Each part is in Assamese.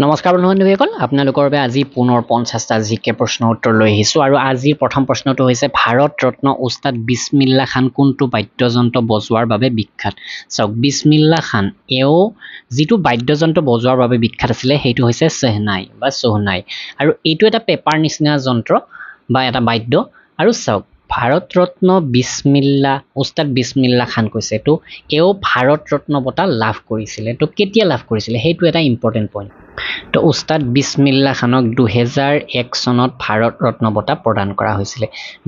নমস্কাৰ বন্ধু-বান্ধৱীসকল আপোনালোকৰ বাবে আজি পুনৰ 50টা জিকে প্ৰশ্ন উত্তৰ লৈ আহিছো আৰু আজিৰ প্ৰথম প্ৰশ্নটো হৈছে ভাৰত ৰত্ন উস্তাদ বিছমিল্লা খান কোনটো বাদ্যযন্ত্ৰ বজোৱাৰ বাবে বিখ্যাত চাওক বিছমিল্লা খান এও যিটো বাদ্যযন্ত্ৰ বজোৱাৰ বাবে বিখ্যাত আছিল সেইটো হৈছে সেহনাই বা সোহনাই আৰু এইটো এটা পেপাৰ নিচিনা যন্ত্ৰ বা এটা বাদ্য আৰু চাওক ভাৰত ৰত্ন বিছমিল্লা উস্তাদ বিছমিল্লা খান কৈছে তো এও ভাৰত ৰত্ন বঁটা লাভ কৰিছিল তো কেতিয়া লাভ কৰিছিল সেইটো এটা ইম্পৰ্টেন্ট পইণ্ট তো উস্তাদ বিছমিল্লা খানক 2001 চনত ভাৰত ৰত্ন বঁটা প্ৰদান কৰা হৈছিল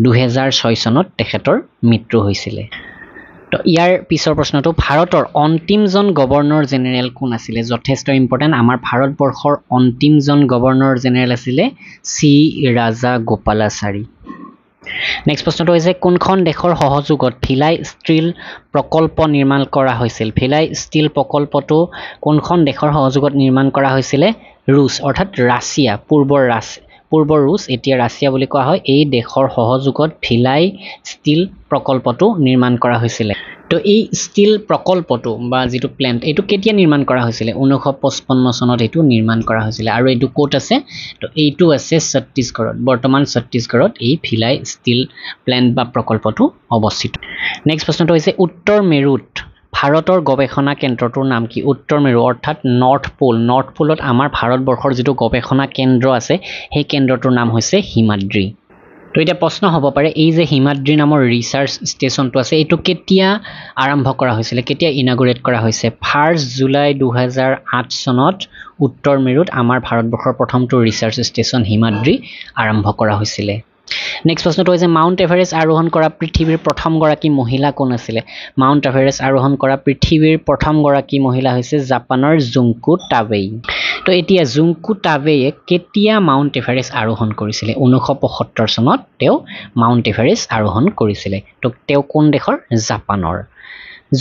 2006 চনত তেখেতৰ মৃত্যু হৈছিল তো ইয়াৰ পিছৰ প্ৰশ্নটো ভাৰতৰ অন্তিমজন গভৰ্ণৰ জেনেৰেল কোন আছিল যথেষ্ট ইম্পৰ্টেন্ট আমাৰ ভাৰতবৰ্ষৰ অন্তিমজন গভৰ্ণৰ জেনেৰেল আছিল সি ৰাজা গোপালাচাৰী নেক্সট প্ৰশ্নটো হৈছে কোনখন দেশৰ সহযোগত ভিলাই ষ্টীল প্ৰকল্প নিৰ্মাণ কৰা হৈছিল ভিলাই ষ্টীল প্ৰকল্পটো কোনখন দেশৰ সহযোগত নিৰ্মাণ কৰা হৈছিল ৰুছ অৰ্থাৎ ৰাছিয়া পূৰ্বৰ ৰুছ এতিয়া ৰাছিয়া বুলি কোৱা হয় এই দেশৰ সহযোগত ভিলাই ষ্টীল প্ৰকল্পটো নিৰ্মাণ কৰা হৈছিল তো এই ষ্টীল প্ৰকল্পটো বা যেটো প্ল্যান্ট এটো কেতিয়া নিৰ্মাণ কৰা হৈছিল 1955 চনত এটো নিৰ্মাণ কৰা হৈছিল আৰু এটো কোট আছে তো এইটো আছে ছত্তীশগড়ত বৰ্তমান ছত্তীশগড়ত এই ভিলাই ষ্টীল প্ল্যান্ট বা প্ৰকল্পটো অৱস্থিত নেক্সট প্ৰশ্নটো হৈছে উত্তৰ মেৰুত ভাৰতৰ গৱেষণা কেন্দ্ৰটোৰ নাম কি উত্তৰ মেৰু অৰ্থাৎ নৰ্থ পোলত আমাৰ ভাৰতবৰ্ষৰ যেটো গৱেষণা কেন্দ্ৰ আছে সেই কেন্দ্ৰটোৰ নাম হৈছে হিমাদ্ৰী তো এটা প্ৰশ্ন হ'ব পাৰে এই যে হিমাদ্ৰী নামৰ ৰিসাৰ্চ ষ্টেচনটো আছে এটো কেতিয়া আৰম্ভ কৰা হৈছিল কেতিয়া ইনাগুৰেট কৰা হৈছে 1 জুলাই 2008 চনত উত্তৰ মেৰুত আমাৰ ভাৰতবৰ্ষৰ প্ৰথমটো ৰিসাৰ্চ ষ্টেচন হিমাদ্ৰী আৰম্ভ কৰা হৈছিল নেক্সট প্ৰশ্নটো হৈছে মাউন্ট এভাৰেষ্ট আৰোহণ কৰা পৃথিৱীৰ প্ৰথম গৰাকী মহিলা কোন আছিল মাউন্ট এভাৰেষ্ট আৰোহণ কৰা পৃথিৱীৰ প্ৰথম গৰাকী মহিলা হৈছে জাপানৰ জুংকো টাবেই তো এতিয়া জুংকো টাবেয়ে কেতিয়া মাউন্ট এভাৰেষ্ট আৰোহণ কৰিছিল 1975 চনত তেওঁ মাউন্ট এভাৰেষ্ট আৰোহণ কৰিছিল তো তেওঁ কোন দেশৰ জাপানৰ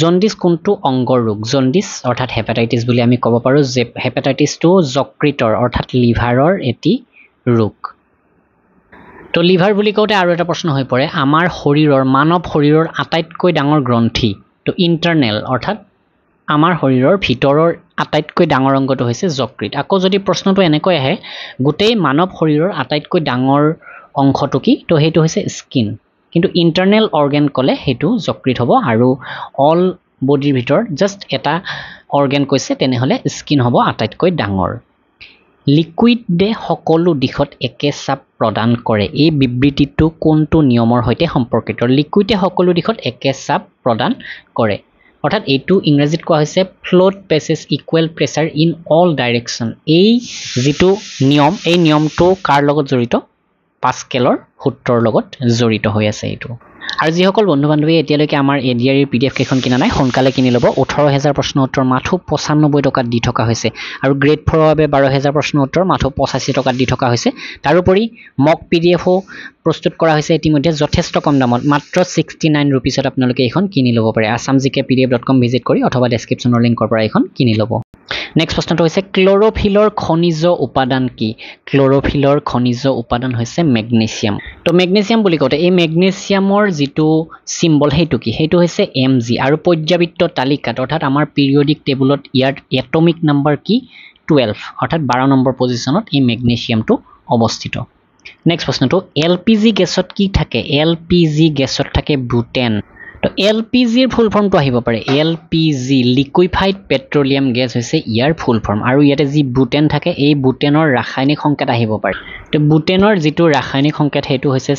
জন্ডিস কোনটো অংগৰ ৰোগ জন্ডিস অৰ্থাৎ হেপাটাইটিস বুলি আমি ক'ব পাৰো যে হেপাটাইটিসটো যকৃতৰ অৰ্থাৎ লিভাৰৰ এটি ৰোগ তো লিভাৰ বুলি কওঁতে আৰু এটা প্ৰশ্ন হৈ পৰে আমাৰ শৰীৰৰ মানৱ শৰীৰৰ আটাইতকৈ ডাঙৰ গ্ৰন্থি তো ইন্টাৰনেল অৰ্থাৎ আমাৰ শৰীৰৰ ভিতৰৰ আটাইতকৈ ডাঙৰ অংগটো হৈছে যকৃত আকৌ যদি প্ৰশ্নটো এনেকৈ আহে গোটেই মানৱ শৰীৰৰ আটাইতকৈ ডাঙৰ অংশটো কি তো হেতু হৈছে স্কিন কিন্তু ইন্টাৰনেল অৰ্গান কলে হেতু যকৃত হ'ব আৰু অল বডিৰ ভিতৰত জাস্ট এটা অৰ্গান কৈছে তেনেহলে স্কিন হ'ব আটাইতকৈ ডাঙৰ লিকুইড দে সকলো দিশত একে চাপ প্ৰদান কৰে এই বিবৃতিটো কোনটো নিয়মৰ সৈতে সম্পৰ্কিত লিকুইডে সকলো দিশত একে চাপ প্ৰদান কৰে অৰ্থাৎ এইটো ইংৰাজীত কোৱা হৈছে fluid passes equal pressure in all direction এই যেটো নিয়ম এই নিয়মটো কাৰ লগত জড়িত পাস্কেলৰ সূত্ৰৰ লগত জড়িত হৈ আছে এইটো আৰু যিসকল বন্ধু-বান্ধৱী এতিয়ালৈকে আমাৰ এডিআৰিৰ পিডিএফ কেখন কিনা নাই সোনকালে কিনি ল'ব 18000 প্ৰশ্ন উত্তৰ মাথো 95 টকাত দি থকা হৈছে আৰু গ্ৰেড 4 ৰ বাবে 12000 প্ৰশ্ন উত্তৰ মাথো 85 টকাত দি থকা হৈছে তাৰোপৰি মক পিডিএফও প্ৰস্তুত কৰা হৈছে ইতিমধ্যে যথেষ্ট কম দামত মাত্ৰ 69 रुपीसত আপোনালোকে এখন কিনি ল'ব পাৰে assamgkpdf.com ভিজিট কৰি অথবা ডেসক্ৰিপচনৰ লিংকৰ পৰা এখন কিনি ল'ব নেক্সট প্ৰশ্নটো হৈছে ক্লোৰোফিলৰ খনিজ উপাদান কি ক্লোৰোফিলৰ খনিজ উপাদান হৈছে মেগনেছিয়াম তো মেগনেছিয়াম বুলি কওঁতে এই মেগনেছিয়ামৰ যেটো সিম্বল হেতু কি হেতু হৈছে Mg আৰু পৰ্যাবৃত্ত তালিকাত অৰ্থাৎ আমাৰ পিৰিয়ডিক টেবুলত ইয়াৰ এটমিক নাম্বাৰ কি 12 অৰ্থাৎ 12 নম্বৰ পজিশনত এই মেগনেছিয়ামটো অৱস্থিত নেক্সট প্ৰশ্নটো এলপিজি গেছত কি থাকে এলপিজি গেছত থাকে বুটেন তো এলপিজিৰ ফুল ফৰ্মটো আহিব পাৰে এলপিজি লিকুইফাইড পেট্ৰলিয়াম গেছ হৈছে ইয়াৰ ফুল ফৰ্ম আৰু ইয়াতে যি বুটেন থাকে এই বুটেনৰ ৰাসায়নিক সংকেত আহিব পাৰে তো বুটেনৰ যেটো ৰাসায়নিক সংকেত হেতু হৈছে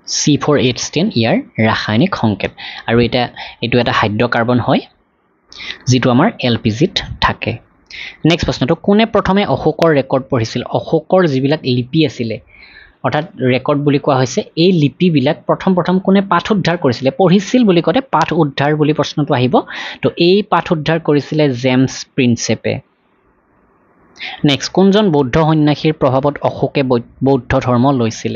C4H10 ইয়াৰ ৰাসায়নিক সংকেত আৰু এইটো এটা হাইড্ৰকাৰ্বন হয় যেটো আমাৰ এলপিজিত থাকে নেক্সট প্ৰশ্নটো কোনে প্ৰথমে অশোকৰ ৰেকৰ্ড পঢ়িছিল অশোকৰ যিবিলাক লিপি আছিল অৰ্থাৎ ৰেকৰ্ড বুলি কোৱা হৈছে এই লিপি বিলাক প্ৰথম কোনে পাঠ উদ্ধাৰ কৰিছিল পঢ়িছিল বুলি কতে পাঠ উদ্ধাৰ বুলি প্ৰশ্নটো আহিব তো এই পাঠ উদ্ধাৰ কৰিছিল জেমছ প্ৰিন্সেপে নেক্সট কোনজন বৌদ্ধ সন্ন্যাসীৰ প্ৰভাৱত অশোকে বৌদ্ধ ধৰ্ম লৈছিল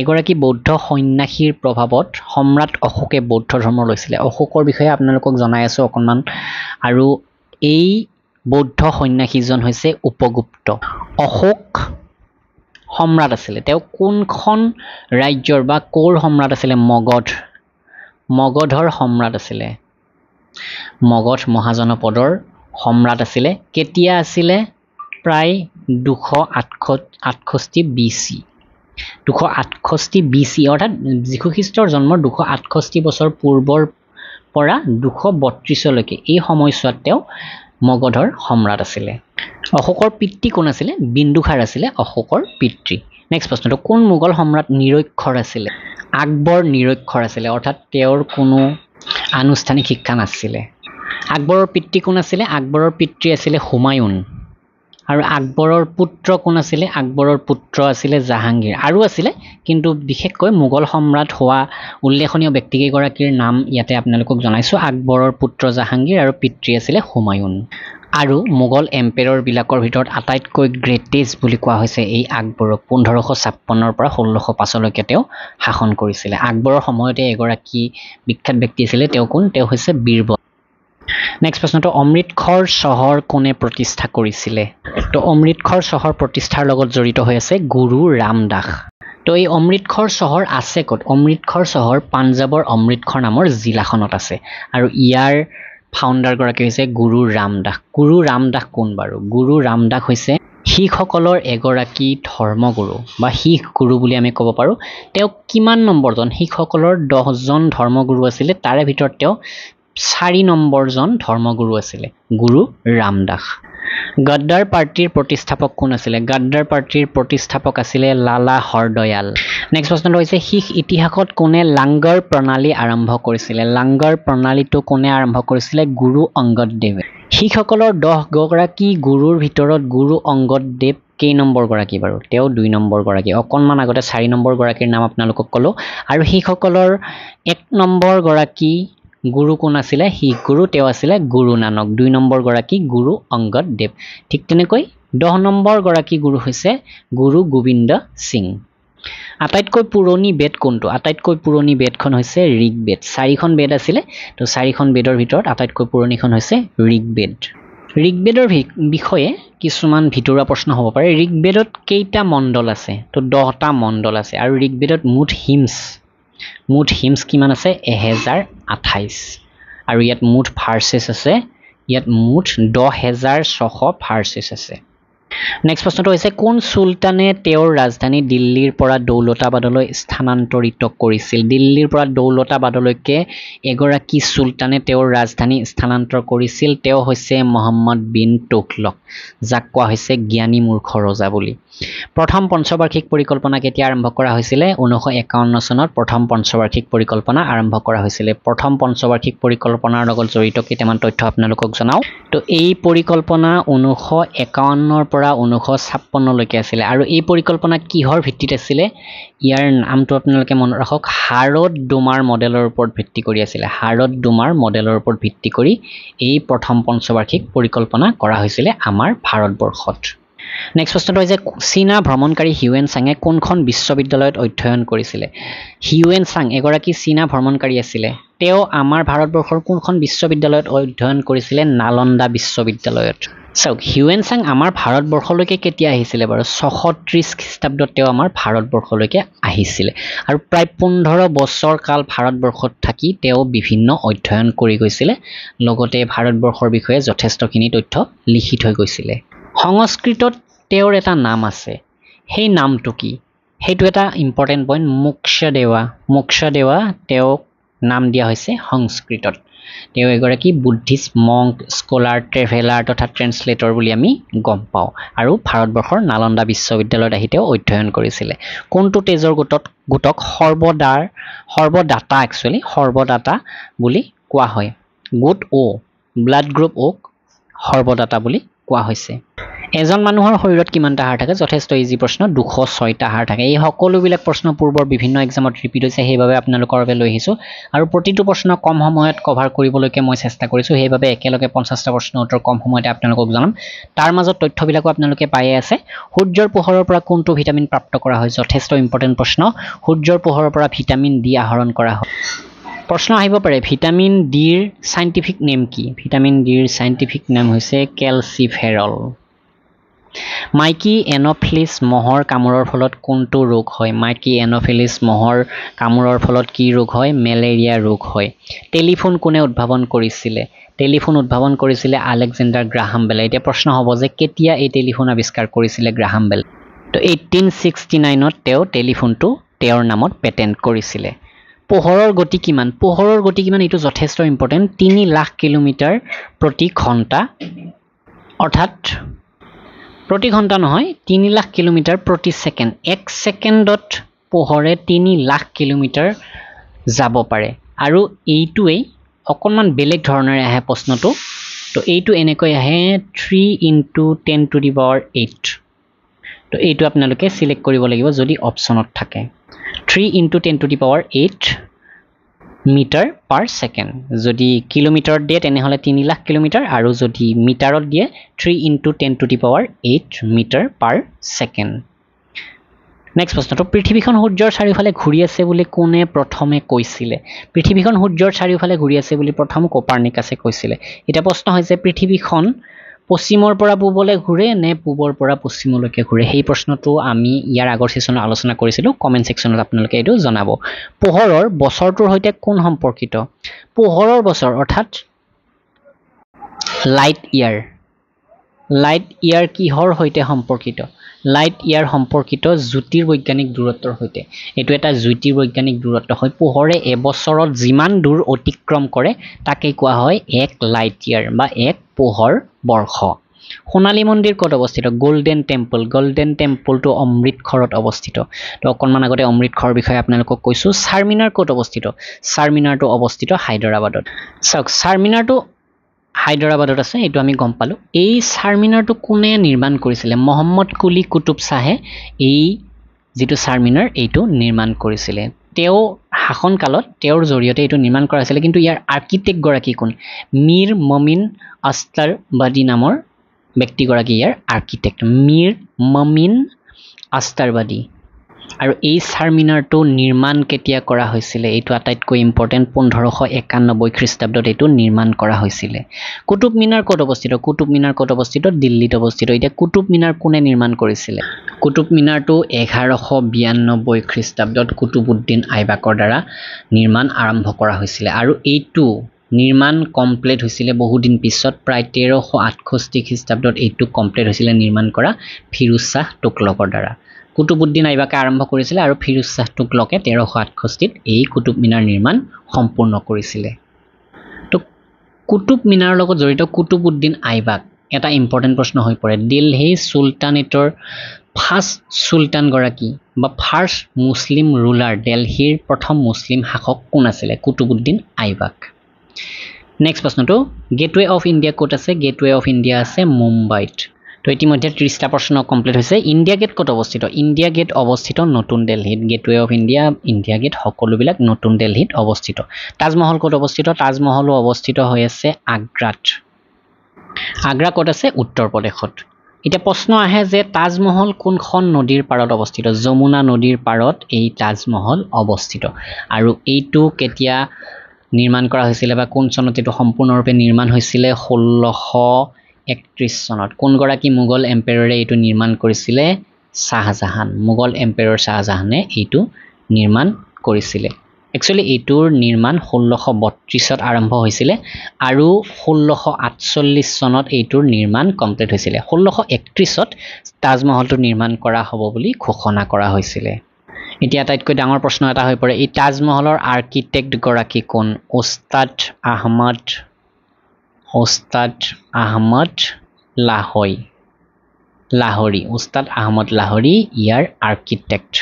এগৰাকী বৌদ্ধ সন্ন্যাসীৰ প্ৰভাৱত সম্ৰাট অশোকে বৌদ্ধ ধৰ্ম লৈছিল অশোকৰ বিষয়ে আপোনালোকক জনাই আছো অকনমান আৰু এই বৌদ্ধ সন্ন্যাসীজন হৈছে উপগুপ্ত অশোক সম্ৰাট আছিল তেওঁ কোনখন ৰাজ্যৰ বা কোৰ সম্ৰাট আছিল মগধৰ সম্ৰাট আছিল মগধ মহাজনপদৰ সম্ৰাট আছিলে কেতিয়া আছিলে প্ৰায় 268 BC 268 BC অৰ্থাৎ যীশু খ্ৰীষ্টৰ জন্মৰ 268 বছৰ পূৰ্বৰ পৰা 232 লৈকে এই সময়ছোৱাত তেওঁ মগধৰ সম্ৰাট আছিলে অশোকৰ পিতৃ কোন আছিলে বিন্দুসাৰ আছিলে অশোকৰ পিতৃ নেক্সট প্ৰশ্নটো কোন মোগল সম্ৰাট নিৰক্ষৰ আছিলে আকবৰ নিৰক্ষৰ আছিলে অৰ্থাৎ তেওঁৰ কোনো আনুষ্ঠানিক শিক্ষা নাছিলে আকবৰৰ পিতৃ কোন আছিলে আকবৰৰ পিতৃ আছিলে হুমায়ুন আৰু আকবৰৰ পুত্ৰ কোন আছিলে আকবৰৰ পুত্ৰ আছিলে জাহাংগীৰ আৰু আছিলে কিন্তু বিশেষকৈ মোগল সম্ৰাট হোৱা উল্লেখনীয় ব্যক্তিকেইগৰাকীৰ নাম ইয়াতে আপোনালোকক জনাইছো আকবৰৰ পুত্ৰ জাহাংগীৰ আৰু পিতৃ আছিলে হুমায়ুন আৰু মোগল এম্পেৰৰ বিলাকৰ ভিতৰত আটাইতকৈ গ্ৰেটেষ্ট বুলি কোৱা হৈছে এই আকবৰক 1556 পৰা 1605 লৈকে তেওঁ শাসন কৰিছিলে আকবৰৰ সময়তে এগৰাকী বিখ্যাত ব্যক্তি আছিলে তেওঁ কোন তেওঁ হৈছে বীৰবল নেক্সট প্ৰশ্নটো অমৃতসৰ চহৰ কোনে প্ৰতিষ্ঠা কৰিছিলে তো অমৃতসৰ চহৰ প্ৰতিষ্ঠাৰ লগত জড়িত হৈ আছে গুৰু ৰামদাস তো এই অমৃতসৰ চহৰ আছে ক'ত অমৃতসৰ চহৰ পাঞ্জাবৰ অমৃতসৰ নামৰ জিলাখনত আছে আৰু ইয়াৰ ফাউণ্ডাৰ গৰাকী হৈছে গুৰু ৰামদাস কোন বাৰু গুৰু ৰামদাস হৈছে শিখসকলৰ এগৰাকী ধৰ্মগুৰু বা শিখ গুৰু বুলি আমি ক'ব পাৰো তেওঁ কিমান নম্বৰজন শিখসকলৰ 10জন ধৰ্মগুৰু আছিলে তাৰে ভিতৰত তেওঁ 4 নম্বৰজন ধৰ্মগুৰু আছিলে গুৰু ৰামদাস গদ্দাৰ পাৰ্টিৰ প্ৰতিষ্ঠাপক কোন আছিলে গদ্দাৰ পাৰ্টিৰ প্ৰতিষ্ঠাপক আছিলে লালা হৰদয়াল নেক্সট প্ৰশ্নটো হৈছে শিখ ইতিহাসত কোনে লাংগৰ প্ৰণালী আৰম্ভ কৰিছিলে লাংগৰ প্ৰণালীটো কোনে আৰম্ভ কৰিছিলে গুৰু অংগদ দেৱে শিখসকলৰ 10 গৰাকী গুৰুৰ ভিতৰত গুৰু অংগদ দেৱ কেই নম্বৰ গৰাকী বাৰু তেওঁ 2 নম্বৰ গৰাকী অকনমান আগতে 4 নম্বৰ গৰাকীৰ নাম আপোনালোকক ক'লো আৰু শিখসকলৰ 1 নম্বৰ গৰাকী গুৰু কোন আছিলে শিখ গুৰু তেওঁ আছিলে গুৰু নানক 2 নম্বৰ গৰাকী গুৰু অংগদ দেৱ ঠিক তেনেকৈ 10 নম্বৰ গৰাকী গুৰু হৈছে গুৰু গোবিন্দ সিং আটাইতকৈ পুৰণি বেদ কোনটো আটাইতকৈ পুৰণি বেদখন হৈছে ঋগবেদ 4খন বেদ আছিলে তো 4খন বেদৰ ভিতৰত আটাইতকৈ পুৰণিখন হৈছে ঋগবেদৰ বিষয়ে কিছুমান ভিতৰুৱা প্ৰশ্ন হ'ব পাৰে ঋগবেদত কেইটা মণ্ডল আছে তো 10টা মণ্ডল আছে আৰু ঋগবেদত মুঠ হিমছ কিমান আছে 1028 আৰু ইয়াত মুঠ ভাৰ্চেছ আছে ইয়াত মুঠ 10600 ভাৰ্চেছ আছে নেক্সট প্ৰশ্নটো হৈছে কোন সুলতানে তেওঁৰ ৰাজধানী দিল্লীৰ পৰা দৌলতাবাদলৈ স্থানান্তৰিত কৰিছিল দিল্লীৰ পৰা দৌলতাবাদলৈকে এগৰাকী সুলতানে তেওঁৰ ৰাজধানী স্থানান্তৰ কৰিছিল তেওঁ হৈছে মোহাম্মদ বিন তুগলক যাক কোৱা হৈছে জ্ঞানী মূৰ্খ ৰজা বুলি প্ৰথম পঞ্চবাৰ্ষিক পৰিকল্পনা কেতিয়া আৰম্ভ কৰা হৈছিলে 1951 চনত প্ৰথম পঞ্চবাৰ্ষিক পৰিকল্পনা আৰম্ভ কৰা হৈছিলে প্ৰথম পঞ্চবাৰ্ষিক পৰিকল্পনাৰ লগত জড়িত কেইটামান তথ্য আপোনালোকক জনাও তো এই পৰিকল্পনা 1951 পৰা 1956 লৈকে আছিলে আৰু এই পৰিকল্পনা কিহৰ ভিত্তিত আছিলে ইয়াৰ নামটো আপোনালোকে মনত ৰাখক হাৰদ ডোমাৰ মডেলৰ ওপৰত ভিত্তি কৰি আছিলে হাৰদ ডোমাৰ মডেলৰ ওপৰত ভিত্তি কৰি এই প্ৰথম পঞ্চবাৰ্ষিক পৰিকল্পনা কৰা হৈছিলে আমাৰ ভাৰতবৰ্ষত নেক্সট প্ৰশ্নটো হৈছে চীনা ভ্ৰমণকাৰী হিউৱেন চাঙে কোনখন বিশ্ববিদ্যালয়ত অধ্যয়ন কৰিছিলে হিউৱেন চাং এগৰাকী চীনা ভ্ৰমণকাৰী আছিলে তেওঁ আমাৰ ভাৰতবৰ্ষৰ কোনখন বিশ্ববিদ্যালয়ত অধ্যয়ন কৰিছিলে নালন্দা বিশ্ববিদ্যালয়ত চাওক হিউৱেন চাং আমাৰ ভাৰতবৰ্ষলৈকে কেতিয়া আহিছিলে বাৰু 630 খ্ৰীষ্টাব্দত তেওঁ আমাৰ ভাৰতবৰ্ষলৈকে আহিছিলে আৰু প্ৰায় 15 বছৰ কাল ভাৰতবৰ্ষত থাকি তেওঁ বিভিন্ন অধ্যয়ন কৰি গৈছিলে লগতে ভাৰতবৰ্ষৰ বিষয়ে যথেষ্টখিনি তথ্য লিখি থৈ গৈছিলে সংস্কৃতত তেওঁৰ এটা নাম আছে সেই নামটো কি সেইটো এটা ইম্পৰ্টেন্ট পইণ্ট মোক্ষদেৱা তেওঁক নাম দিয়া হৈছে সংস্কৃতত তেওঁ এগৰাকী বুদ্ধিষ্ট মংক স্কলাৰ ট্ৰেভেলাৰ তথা ট্ৰেন্সলেটৰ বুলি আমি গম পাওঁ আৰু ভাৰতবৰ্ষৰ নালন্দা বিশ্ববিদ্যালয়ত আহি তেওঁ অধ্যয়ন কৰিছিলে কোনটো তেজৰ গোটক সৰ্বদাতা বুলি কোৱা হয় গোট অ ব্লাড গ্ৰুপ অ'ক সৰ্বদাতা বুলি কোৱা হৈছে এজন মানুহৰ শৰীৰত কিমানটা হাড় থাকে যথেষ্ট ইজি প্ৰশ্ন 206টা হাড় থাকে এই সকলোবিলাক প্ৰশ্ন পূৰ্বৰ বিভিন্ন এক্সামত ৰিপিট হৈছে সেইবাবে আপোনালোকৰ বাবে লৈ আহিছোঁ আৰু প্ৰতিটো প্ৰশ্ন কম সময়ত কভাৰ কৰিবলৈকে মই চেষ্টা কৰিছোঁ সেইবাবে একেলগে 50টা প্ৰশ্ন উত্তৰ কম সময়তে আপোনালোকক জনাম তাৰ মাজত তথ্যবিলাকো আপোনালোকে পায়ে আছে সূৰ্যৰ পোহৰৰ পৰা কোনটো ভিটামিন প্ৰাপ্ত কৰা হয় যথেষ্ট ইম্পৰ্টেন্ট প্ৰশ্ন সূৰ্যৰ পোহৰৰ পৰা ভিটামিন ডি আহৰণ কৰা হয় প্ৰশ্ন আহিব পাৰে ভিটামিন ডিৰ সাইন্টিফিক নেম কি ভিটামিন ডিৰ সাইন্টিফিক নেম হৈছে কেলচিফেৰল মাইকী এন'ফিলিছ মহৰ কামোৰৰ ফলত কোনটো ৰোগ হয় মাইকী এন'ফিলিছ মহৰ কামোৰৰ ফলত কি ৰোগ হয় মেলেৰিয়া ৰোগ হয় টেলিফোন কোনে উদ্ভাৱন কৰিছিলে টেলিফোন উদ্ভাৱন কৰিছিলে আলেকজেণ্ডাৰ গ্ৰাহাম বেলে এতিয়া প্ৰশ্ন হ'ব যে কেতিয়া এই টেলিফোন আৱিষ্কাৰ কৰিছিলে গ্ৰাহাম বেল তো 1869ত তেওঁ টেলিফোনটো তেওঁৰ নামত পেটেণ্ট কৰিছিলে পোহৰৰ গতি কিমান এইটো যথেষ্ট ইম্পৰ্টেণ্ট 3 লাখ কিলোমিটাৰ প্ৰতি ঘণ্টা অৰ্থাৎ প্ৰতি ঘণ্টা নহয় 3 লাখ কিলোমিটাৰ প্ৰতি ছেকেণ্ড এক ছেকেণ্ডত পোহৰে 3 লাখ কিলোমিটাৰ যাব পাৰে আৰু এইটোৱেই অকণমান বেলেগ ধৰণেৰে আহে প্ৰশ্নটো তো এইটো এনেকৈ আহে 3 × 10⁸ তো এইটো আপোনালোকে সিলেক্ট কৰিব লাগিব যদি অপচনত থাকে 3 × 10⁸ মিটাৰ পাৰ ছেকেণ্ড যদি কিলোমিটাৰত দিয়ে তেনেহ'লে 3 লাখ কিলোমিটাৰ আৰু যদি মিটাৰত দিয়ে 3 × 10⁸ মিটাৰ পাৰ ছেকেণ্ড নেক্সট প্ৰশ্নটো পৃথিৱীখন সূৰ্যৰ চাৰিওফালে ঘূৰি আছে বুলি কোনে প্ৰথমে কৈছিলে পৃথিৱীখন সূৰ্যৰ চাৰিওফালে ঘূৰি আছে বুলি প্ৰথম কোপাৰ্নিকাছে কৈছিলে এটা প্ৰশ্ন হৈছে পৃথিৱীখন পশ্চিমৰ পৰা পূবলৈ ঘূৰে নে পূবৰ পৰা পশ্চিমলৈকে ঘূৰে সেই প্ৰশ্নটো আমি ইয়াৰ আগৰ সেশনত আলোচনা কৰিছিলোঁ কমেন্ট সেকশনত আপোনালোকে এইটো জনাব পোহৰৰ বছৰটোৰ সৈতে কোন সম্পৰ্কিত পোহৰৰ বছৰ অৰ্থাৎ লাইট ইয়াৰ কিহৰ সৈতে সম্পৰ্কিত লাইট ইয়াৰ সম্পৰ্কিত জ্যোতিৰ্বৈজ্ঞানিক দূৰত্বৰ সৈতে এইটো এটা জ্যোতিৰ্বৈজ্ঞানিক দূৰত্ব হয় পোহৰে এবছৰত যিমান দূৰ অতিক্ৰম কৰে তাকে কোৱা হয় এক লাইট ইয়াৰ বা এক পোহৰ বৰ্ষ সোণালী মন্দিৰ ক'ত অৱস্থিত গোল্ডেন টেম্পলটো অমৃতসৰত অৱস্থিত তো অকণমান আগতে অমৃতসৰৰ বিষয়ে আপোনালোকক কৈছোঁ চাৰমিনাৰ ক'ত অৱস্থিত চাৰমিনাৰটো অৱস্থিত হায়দৰাবাদত চাওক চাৰমিনাৰটো হায়দৰাবাদত আছে এইটো আমি গম পালোঁ এই চাৰমিনাৰটো কোনে নিৰ্মাণ কৰিছিলে মহম্মদ কুলি কুতুব শ্বাহে এই যিটো চাৰমিনাৰ এইটো নিৰ্মাণ কৰিছিলে তেওঁ শাসনকালত তেওঁৰ জৰিয়তে এইটো নিৰ্মাণ কৰা হৈছিলে কিন্তু ইয়াৰ আৰ্কিটেক্ট গৰাকী কোন মীৰ মমিন আস্তাৰবাদী নামৰ ব্যক্তিগৰাকী ইয়াৰ আৰ্কিটেক্ট মীৰ মমিন আস্তাৰবাদী আৰু এই চাৰমিনাৰটো নিৰ্মাণ কেতিয়া কৰা হৈছিলে এইটো আটাইতকৈ ইম্পৰ্টেণ্ট 1591 খ্ৰীষ্টাব্দত এইটো নিৰ্মাণ কৰা হৈছিলে কুতুব মিনাৰ ক'ত অৱস্থিত দিল্লীত অৱস্থিত এতিয়া কুতুব মিনাৰ কোনে নিৰ্মাণ কৰিছিলে কুতুব মিনাৰটো 1192 খ্ৰীষ্টাব্দত কুতুবউদ্দিন আইবাকৰ দ্বাৰা নিৰ্মাণ আৰম্ভ কৰা হৈছিলে আৰু এইটো নিৰ্মাণ কমপ্লিট হৈছিলে বহুদিন পিছত প্ৰায় 1368 খ্ৰীষ্টাব্দত এইটো কমপ্লিট হৈছিলে নিৰ্মাণ কৰা ফিৰোজ শাহ তুগলকৰ দ্বাৰা কুতুবউদ্দিন আইবাকে আৰম্ভ কৰিছিলে আৰু ফিৰোজ শাহ তুগলকে 1368ত এই কুতুব মিনাৰ নিৰ্মাণ সম্পূৰ্ণ কৰিছিলে তো কুতুব মিনাৰৰ লগত জড়িত কুতুবউদ্দিন আইবাক এটা ইম্পৰ্টেণ্ট প্ৰশ্ন হৈ পৰে দিল্লী চুলতানেটৰ ফাৰ্ষ্ট চুলতান গৰাকী বা ফাৰ্ষ্ট মুছলিম ৰুলাৰ দিল্লীৰ প্ৰথম মুছলিম শাসক কোন আছিলে কুতুবউদ্দিন আইবাক নেক্সট প্ৰশ্নটো গেটৱে অফ ইণ্ডিয়া ক'ত আছে গেটৱে অফ ইণ্ডিয়া আছে মুম্বাইত তো ইতিমধ্যে 30টা প্ৰশ্ন কমপ্লিট হৈছে ইণ্ডিয়া গেট ক'ত অৱস্থিত ইণ্ডিয়া গেট অৱস্থিত নতুন দিল্লীত গেটৱে অফ ইণ্ডিয়া গেট সকলোবিলাক নতুন দিল্লীত অৱস্থিত তাজমহল ক'ত অৱস্থিত তাজমহলো অৱস্থিত হৈ আছে আগ্ৰাত আগ্ৰা ক'ত আছে উত্তৰ প্ৰদেশত এতিয়া প্ৰশ্ন আহে যে তাজমহল কোনখন নদীৰ পাৰত অৱস্থিত যমুনা নদীৰ পাৰত এই তাজমহল অৱস্থিত আৰু এইটো কেতিয়া নিৰ্মাণ কৰা হৈছিলে বা কোন চনত এইটো সম্পূৰ্ণৰূপে নিৰ্মাণ হৈছিলে 1631 চনত কোনগৰাকী মোগল এম্পায়াৰে এইটো নিৰ্মাণ কৰিছিলে শাহজাহান মোগল এম্পায়াৰ শাহজাহানে এইটো নিৰ্মাণ কৰিছিলে একচুৱেলি এইটোৰ নিৰ্মাণ 1632ত আৰম্ভ হৈছিলে আৰু 1648 চনত এইটোৰ নিৰ্মাণ কমপ্লিট হৈছিলে 1631ত তাজমহলটো নিৰ্মাণ কৰা হ'ব বুলি ঘোষণা কৰা হৈছিলে এতিয়া আটাইতকৈ ডাঙৰ প্ৰশ্ন এটা হৈ পৰে এই তাজমহলৰ আৰ্কিটেক্ট গৰাকী কোন উস্তাদ আহমদ লাহোৰী ইয়াৰ আৰ্কিটেক্ট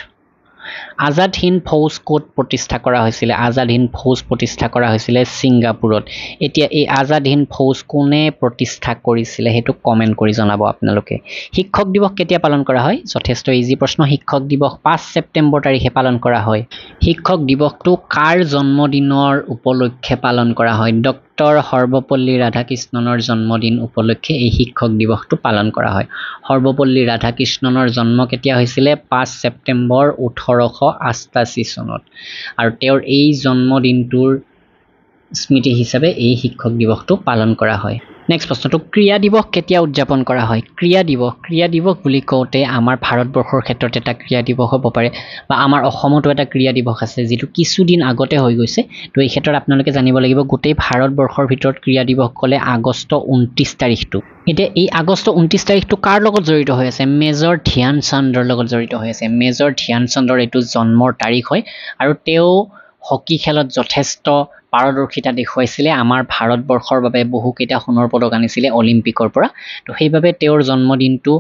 আজাদ হিন্দ ফৌজ ক'ত প্ৰতিষ্ঠা কৰা হৈছিলে আজাদ হিন্দ ফৌজ প্ৰতিষ্ঠা কৰা হৈছিলে ছিংগাপুৰত এতিয়া এই আজাদ হিন্দ ফৌজ কোনে প্ৰতিষ্ঠা কৰিছিলে সেইটো কমেন্ট কৰি জনাব আপোনালোকে শিক্ষক দিৱস কেতিয়া পালন কৰা হয় যথেষ্ট ইজি প্ৰশ্ন শিক্ষক দিৱস 5 ছেপ্টেম্বৰ তাৰিখে পালন কৰা হয় শিক্ষক দিৱসটো কাৰ জন্মদিনৰ উপলক্ষে পালন কৰা হয় ডক্টৰ সৰ্বপল্লী ৰাধাকৃষ্ণনৰ জন্মদিন উপলক্ষে এই শিক্ষক দিৱসটো পালন কৰা হয় সৰ্বপল্লী ৰাধাকৃষ্ণনৰ জন্ম কেতিয়া হৈছিলে 5 ছেপ্টেম্বৰ 1888 চনত আৰু তেওঁৰ এই জন্মদিনটোৰ স্মৃতি হিচাপে এই শিক্ষক দিৱসটো পালন কৰা হয় নেক্সট প্ৰশ্নটো ক্ৰিয়া দিৱস কেতিয়া উদযাপন কৰা হয় ক্ৰিয়া দিৱস বুলি কওঁতে আমাৰ ভাৰতবৰ্ষৰ ক্ষেত্ৰত এটা ক্ৰিয়া দিৱস হ'ব পাৰে বা আমাৰ অসমতো এটা ক্ৰিয়া দিৱস আছে যিটো কিছুদিন আগতে হৈ গৈছে তো এই ক্ষেত্ৰত আপোনালোকে জানিব লাগিব গোটেই ভাৰতবৰ্ষৰ ভিতৰত ক্ৰিয়া দিৱস ক'লে আগষ্ট 29 তাৰিখটো এতিয়া এই আগষ্ট 29 তাৰিখটো কাৰ লগত জড়িত হৈ আছে মেজৰ ধ্যান চান্দৰ লগত জড়িত হৈ আছে মেজৰ ধ্যান চান্দৰ এইটো জন্মৰ তাৰিখ হয় আৰু তেওঁ হকি খেলত যথেষ্ট পাৰদৰ্শিতা দেখুৱাইছিলে আমাৰ ভাৰতবৰ্ষৰ বাবে বহুকেইটা সোণৰ পদক আনিছিলে অলিম্পিকৰ পৰা তো সেইবাবে তেওঁৰ জন্মদিনটো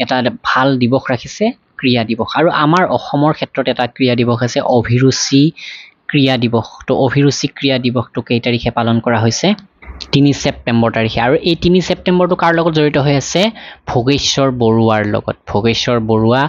এটা ভাল দিৱস ৰাখিছে ক্ৰিয়া দিৱস আৰু আমাৰ অসমৰ ক্ষেত্ৰত এটা ক্ৰিয়া দিৱস আছে অভিৰুচি ক্ৰিয়া দিৱস তো অভিৰুচি ক্ৰিয়া দিৱসটো কেই তাৰিখে পালন কৰা হৈছে 3 ছেপ্টেম্বৰ তাৰিখে আৰু এই 3 ছেপ্টেম্বৰটো কাৰ লগত জড়িত হৈ আছে ভোগেশ্বৰ বৰুৱাৰ লগত ভোগেশ্বৰ বৰুৱা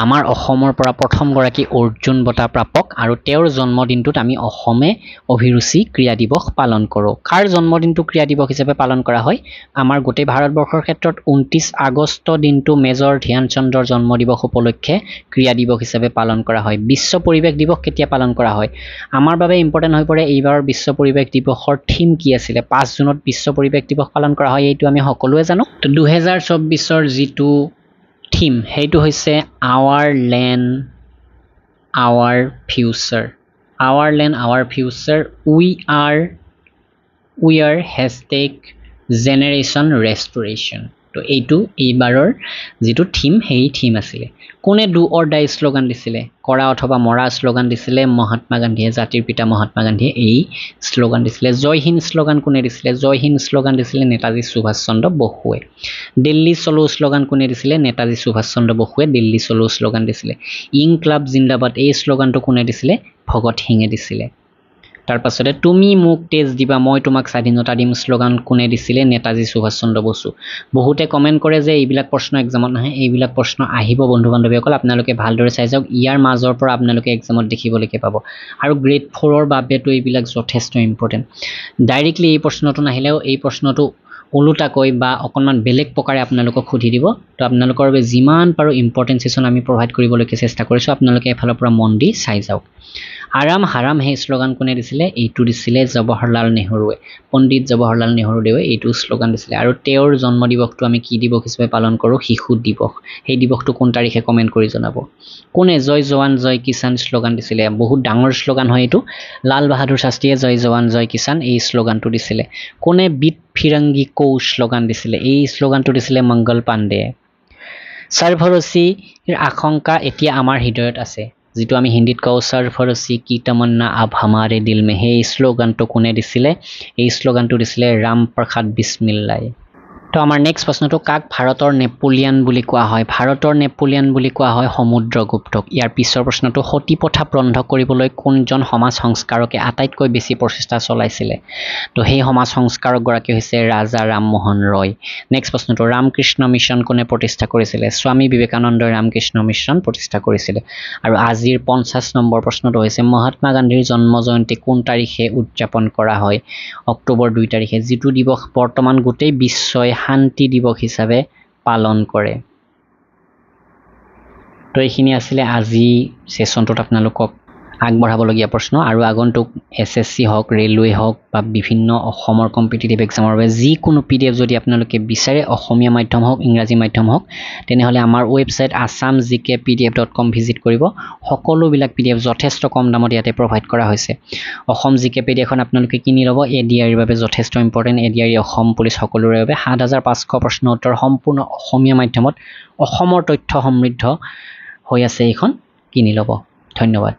আমাৰ অসমৰ পৰা প্ৰথমগৰাকী অৰ্জুন বঁটা প্ৰাপক আৰু তেওঁৰ জন্মদিনটোত আমি অসমে অভিৰুচি ক্ৰিয়া দিৱস পালন কৰোঁ কাৰ জন্মদিনটো ক্ৰিয়া দিৱস হিচাপে পালন কৰা হয় আমাৰ গোটেই ভাৰতবৰ্ষৰ ক্ষেত্ৰত 29 আগষ্ট দিনটো মেজৰ ধ্যান চন্দ্ৰৰ জন্মদিৱস উপলক্ষে ক্ৰিয়া দিৱস হিচাপে পালন কৰা হয় বিশ্ব পৰিৱেশ দিৱস কেতিয়া পালন কৰা হয় আমাৰ বাবে ইম্পৰ্টেণ্ট হৈ পৰে এইবাৰ বিশ্ব পৰিৱেশ দিৱসৰ থিম কি আছিলে 5 জুনত বিশ্ব পৰিৱেশ দিৱস পালন কৰা হয় এইটো আমি সকলোৱে জানো তো 2024ৰ যিটো থিম সেইটো হৈছে our land our future our land our future we are #generation restoration তো এইটো এইবাৰৰ যিটো থিম সেই থিম আছিলে কোনে ডু অৰ ডাই শ্লোগান দিছিলে কৰা অথবা মৰা শ্লোগান দিছিলে মহাত্মা গান্ধীয়ে জাতিৰ পিতা মহাত্মা গান্ধীয়ে এই শ্লোগান দিছিলে জয় হিন্দ শ্লোগান কোনে দিছিলে জয় হিন্দ শ্লোগান দিছিলে নেতাজী সুভাষ চন্দ্ৰ বসুৱে দিল্লী চলো শ্লোগান কোনে দিছিলে নেতাজী সুভাষ চন্দ্ৰ বসুৱে দিল্লী চলো শ্লোগান দিছিলে ইনকলাব জিন্দাবাদ এই শ্লোগানটো কোনে দিছিলে ভগত সিঙে দিছিলে তাৰ পাছতে তুমি মোক তেজ দিবা মই তোমাক স্বাধীনতা দিম শ্লোগান কোনে দিছিলে নেতাজী সুভাষ চন্দ্ৰ বসু বহুতে কমেন্ট কৰে যে এইবিলাক প্ৰশ্ন এক্সামত নাহে এইবিলাক প্ৰশ্ন আহিব বন্ধু বান্ধৱীসকল আপোনালোকে ভালদৰে চাই যাওক ইয়াৰ মাজৰ পৰা আপোনালোকে এক্সামত দেখিবলৈ পাব আৰু গ্ৰেড 4ৰ বাবেতো এইবিলাক যথেষ্ট ইম্পৰ্টেণ্ট ডাইৰেক্টলি এই প্ৰশ্নটো নাহিলেও এই প্ৰশ্নটো ওলোটাকৈ বা অকণমান বেলেগ প্ৰকাৰে আপোনালোকক সুধি দিব তো আপোনালোকৰ বাবে যিমান পাৰো ইম্পৰ্টেণ্ট সেশন আমি প্ৰভাইড কৰিবলৈকে চেষ্টা কৰিছোঁ আপোনালোকে এফালৰ পৰা মন দি চাই যাওক আৰাম হাৰাম হে শ্লোগান কোনে দিছিলে এইটো দিছিলে জৱাহৰলাল নেহৰুৱে পণ্ডিত জৱাহৰলাল নেহৰুদেৱে এইটো শ্লোগান দিছিলে আৰু তেওঁৰ জন্মদিৱসটো আমি কি দিৱস হিচাপে পালন কৰোঁ শিশু দিৱস সেই দিৱসটো কোন তাৰিখে কমেণ্ট কৰি জনাব কোনে জয় জৱান জয় কিষাণ শ্লোগান দিছিলে বহুত ডাঙৰ শ্লোগান হয় এইটো লাল বাহাদুৰ শাস্ত্ৰীয়ে জয় জৱান জয় কিষাণ এই শ্লোগানটো দিছিলে কোনে বিট ফিৰংগী কৌ শ্লোগান দিছিলে এই শ্লোগানটো দিছিলে মংগল পাণ্ডে সৰফৰচিৰ আশংকা এতিয়া আমাৰ হৃদয়ত আছে যিটো আমি হিন্দীত কওঁ সৰফৰচি কি তমন্না আব হামাৰে দিল মে সেই শ্লোগানটো কোনে দিছিলে এই শ্লোগানটো দিছিলে ৰাম প্ৰসাদ বিছমিল্লাই তো আমাৰ নেক্সট প্ৰশ্নটো কাক ভাৰতৰ নেপোলিয়ন বুলি কোৱা হয় ভাৰতৰ নেপোলিয়ন বুলি কোৱা হয় সমুদ্ৰগুপ্তক ইয়াৰ পিছৰ প্ৰশ্নটো সতী প্ৰথা বন্ধ কৰিবলৈ কোনজন সমাজ সংস্কাৰকে আটাইতকৈ বেছি প্ৰচেষ্টা চলাইছিলে তো সেই সমাজ সংস্কাৰক গৰাকী হৈছে ৰাজা ৰামমোহন ৰয় নেক্সট প্ৰশ্নটো ৰামকৃষ্ণ মিছন কোনে প্ৰতিষ্ঠা কৰিছিলে স্বামী বিবেকানন্দই ৰামকৃষ্ণ মিছন প্ৰতিষ্ঠা কৰিছিলে আৰু আজিৰ 50 নম্বৰ প্ৰশ্নটো হৈছে মহাত্মা গান্ধীৰ জন্ম জয়ন্তী কোন তাৰিখে উদযাপন কৰা হয় অক্টোবৰ 2 তাৰিখে যিটো দিৱস বৰ্তমান গোটেই বিশ্বই শান্তি দিৱস হিচাপে পালন কৰে তো এইখিনি আছিলে আজি সেশনটোত আপোনালোকক আগবঢ়াবলগীয়া প্ৰশ্ন আৰু আগন্তুক এছএছসি হওক ৰেলৱে হওক বা বিভিন্ন অসমৰ কম্পিটিটিভ এক্সামৰ বাবে যিকোনো পিডিএফ যদি আপোনালোকে বিচাৰে অসমীয়া মাধ্যম হওক ইংৰাজী মাধ্যম হওক তেনেহ'লে আমাৰ ৱেবছাইট assamgkpdf.com ভিজিট কৰিব সকলোবিলাক পিডিএফ যথেষ্ট কম দামত ইয়াতে প্ৰভাইড কৰা হৈছে অসম জিকেপিডিএফখন আপোনালোকে কিনি ল'ব এডিআৰিৰ বাবে যথেষ্ট ইম্পৰ্টেণ্ট এডিআৰি অসম পুলিচ সকলোৰে বাবে 7500 প্ৰশ্ন উত্তৰ সম্পূৰ্ণ অসমীয়া মাধ্যমত অসমৰ তথ্য সমৃদ্ধ হৈ আছে এইখন কিনি ল'ব ধন্যবাদ